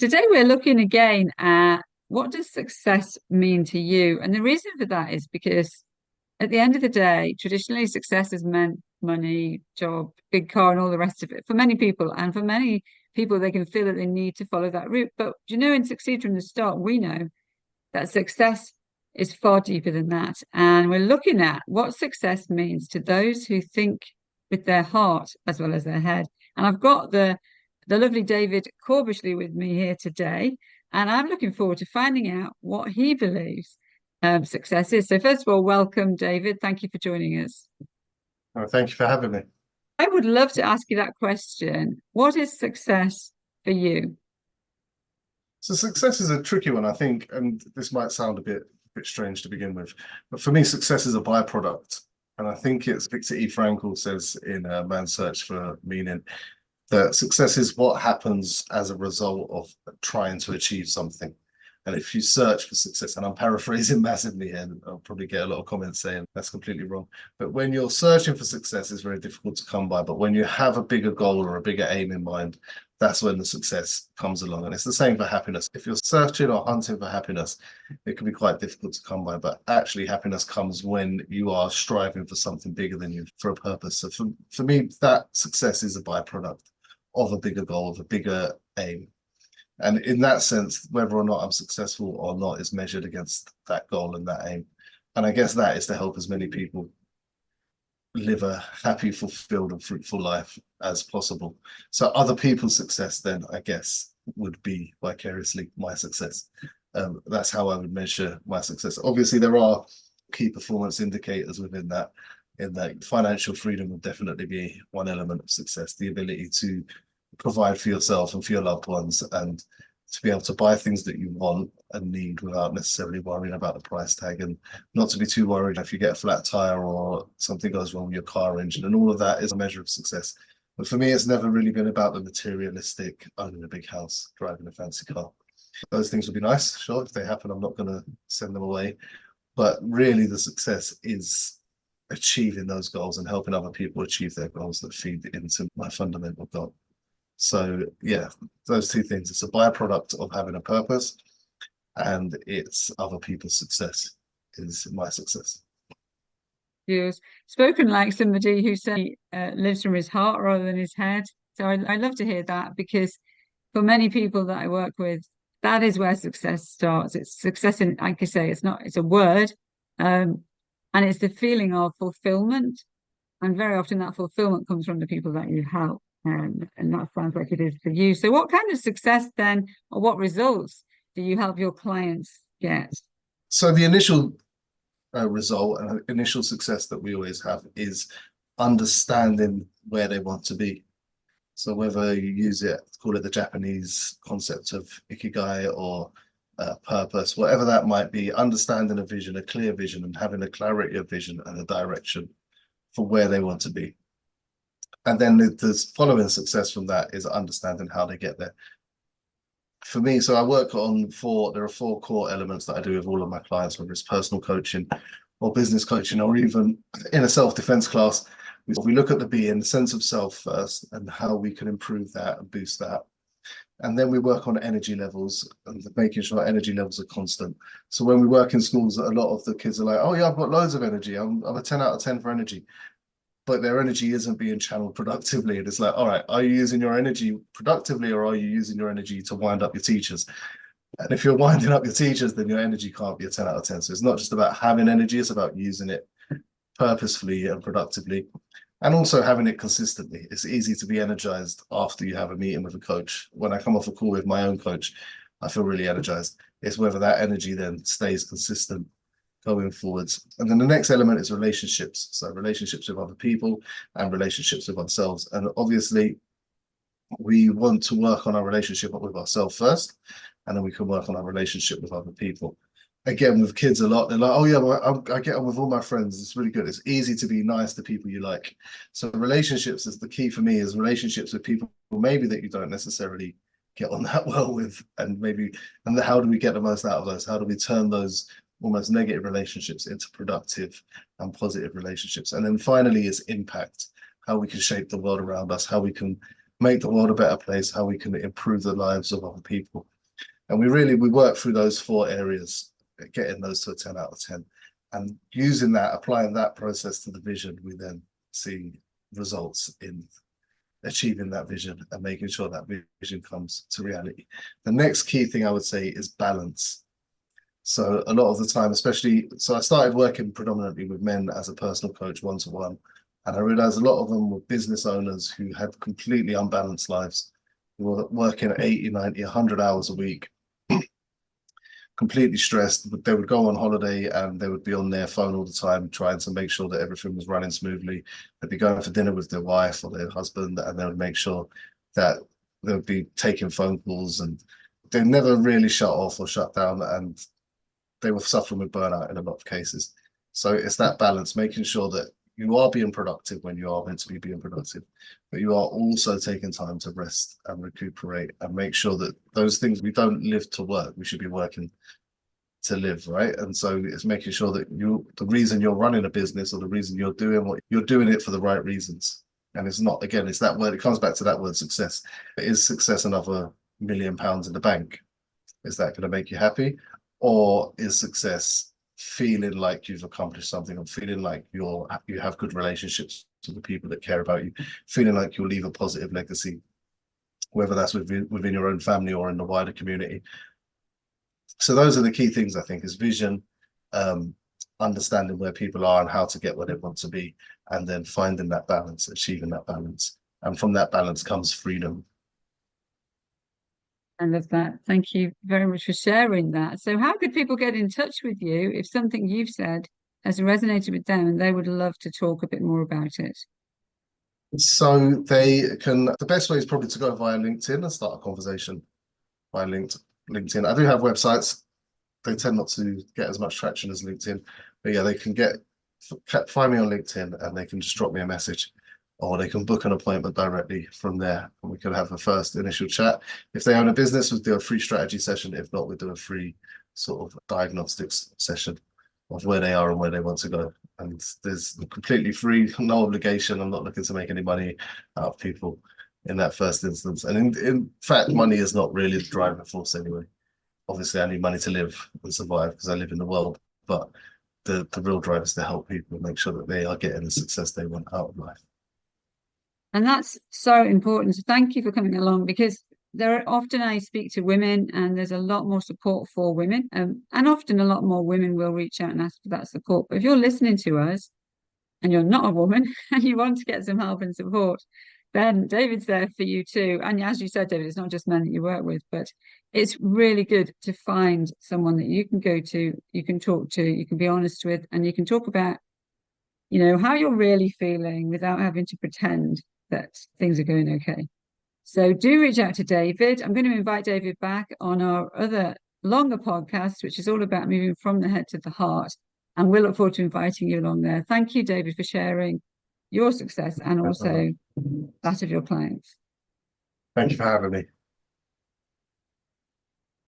Today we're looking again at what does success mean to you? And the reason for that is because at the end of the day, traditionally success has meant money, job, big car, and all the rest of it for many people. And for many people, they can feel that they need to follow that route. But in Succeed from the Start, we know that success is far deeper than that. And we're looking at what success means to those who think with their heart as well as their head. And I've got the lovely David Corbishley with me here today. And I'm looking forward to finding out what he believes success is. So first of all, welcome, David. Thank you for joining us. Oh, thank you for having me. I would love to ask you that question. What is success for you? So success is a tricky one, I think, and this might sound a bit strange to begin with, but for me, success is a byproduct. And I think it's Viktor E. Frankl says in Man's Search for Meaning that success is what happens as a result of trying to achieve something. And if you search for success, and I'm paraphrasing massively here, and I'll probably get a lot of comments saying that's completely wrong. But when you're searching for success, it's very difficult to come by. But when you have a bigger goal or a bigger aim in mind, that's when the success comes along. And it's the same for happiness. If you're searching or hunting for happiness, it can be quite difficult to come by. But actually, happiness comes when you are striving for something bigger than you, for a purpose. So for me, that success is a byproduct of a bigger goal, of a bigger aim. And in that sense, whether or not I'm successful or not is measured against that goal and that aim. And I guess that is to help as many people live a happy, fulfilled, and fruitful life as possible. So other people's success then, I guess, would be vicariously my success. That's how I would measure my success. Obviously, there are key performance indicators within that. In that, financial freedom would definitely be one element of success, the ability to provide for yourself and for your loved ones, and to be able to buy things that you want and need without necessarily worrying about the price tag, and not to be too worried if you get a flat tire or something goes wrong with your car engine. And all of that is a measure of success. But for me, it's never really been about the materialistic, owning a big house, driving a fancy car. Those things would be nice, sure, if they happen. I'm not going to send them away. But really, the success is achieving those goals and helping other people achieve their goals that feed into my fundamental goal. So yeah, those two things. It's a byproduct of having a purpose, and it's other people's success is my success. You've spoken like somebody who certainly lives from his heart rather than his head. So I love to hear that, because for many people that I work with, that is where success starts. It's success in, like I say, it's a word, and it's the feeling of fulfillment. And very often that fulfillment comes from the people that you help. And that sounds like it is for you. So what kind of success then, or what results do you help your clients get? So the initial result and initial success that we always have is understanding where they want to be. So whether you use it, call it the Japanese concept of ikigai or purpose, whatever that might be, understanding a vision, a clear vision, and having a clarity of vision and a direction for where they want to be. And then the following success from that is understanding how they get there. For me, so I work on there are four core elements that I do with all of my clients, whether it's personal coaching or business coaching, or even in a self-defense class. We look at the being, the sense of self first, and how we can improve that and boost that. And then we work on energy levels and making sure energy levels are constant. So when we work in schools, a lot of the kids are like, oh yeah, I've got loads of energy. I'm a 10 out of 10 for energy. But their energy isn't being channeled productively. And it's like, all right, are you using your energy productively, or are you using your energy to wind up your teachers? And if you're winding up your teachers, then your energy can't be a 10 out of 10. So it's not just about having energy, it's about using it purposefully and productively, and also having it consistently. It's easy to be energized after you have a meeting with a coach. When I come off a call with my own coach, I feel really energized. It's whether that energy then stays consistent going forwards. And then the next element is relationships. So relationships with other people and relationships with ourselves. And obviously, we want to work on our relationship with ourselves first, and then we can work on our relationship with other people. Again, with kids a lot, they're like, oh yeah, well, I get on with all my friends. It's really good. It's easy to be nice to people you like. So relationships is the key for me, is relationships with people maybe that you don't necessarily get on that well with, and how do we get the most out of those? How do we turn those almost negative relationships into productive and positive relationships? And then finally is impact, how we can shape the world around us, how we can make the world a better place, how we can improve the lives of other people. And we work through those 4 areas, getting those to a 10 out of 10. And using that, applying that process to the vision, we then see results in achieving that vision and making sure that vision comes to reality. The next key thing I would say is balance. So a lot of the time, so I started working predominantly with men as a personal coach one-to-one, and I realized a lot of them were business owners who had completely unbalanced lives, who were working 80, 90, 100 hours a week, completely stressed. They would go on holiday and they would be on their phone all the time, trying to make sure that everything was running smoothly. They'd be going for dinner with their wife or their husband, and they would make sure that they would be taking phone calls, and they never really shut off or shut down, and they were suffering with burnout in a lot of cases. So it's that balance, making sure that you are being productive when you are meant to be being productive, but you are also taking time to rest and recuperate and make sure that those things, we don't live to work, we should be working to live, right? And so it's making sure that the reason you're running a business or the reason you're doing what you're doing it for the right reasons. And it's not, again, it's that word, it comes back to that word success. Is success another £1,000,000 in the bank? Is that going to make you happy? Or is success feeling like you've accomplished something, or feeling like you have good relationships with the people that care about you, feeling like you'll leave a positive legacy, whether that's within your own family or in the wider community. So those are the key things, I think, is vision, understanding where people are and how to get where they want to be, and then finding that balance, achieving that balance. And from that balance comes freedom. I love that. Thank you very much for sharing that. So how could people get in touch with you if something you've said has resonated with them and they would love to talk a bit more about it? So the best way is probably to go via LinkedIn and start a conversation via LinkedIn. I do have websites. They tend not to get as much traction as LinkedIn, but yeah, they can find me on LinkedIn and they can just drop me a message, or they can book an appointment directly from there, and we can have a first initial chat. If they own a business, we'll do a free strategy session. If not, we'll do a free sort of diagnostics session of where they are and where they want to go. And there's completely free, no obligation. I'm not looking to make any money out of people in that first instance. And in fact, money is not really the driving force anyway. Obviously, I need money to live and survive because I live in the world, but the real drive is to help people make sure that they are getting the success they want out of life. And that's so important. So thank you for coming along, because often I speak to women and there's a lot more support for women. And often a lot more women will reach out and ask for that support. But if you're listening to us and you're not a woman and you want to get some help and support, then David's there for you too. And as you said, David, it's not just men that you work with, but it's really good to find someone that you can go to, you can talk to, you can be honest with, and you can talk about, how you're really feeling without having to pretend that things are going okay. So do reach out to David. I'm going to invite David back on our other longer podcast, which is all about moving from the head to the heart. And we'll look forward to inviting you along there. Thank you, David, for sharing your success and also that of your clients. Thank you for having me.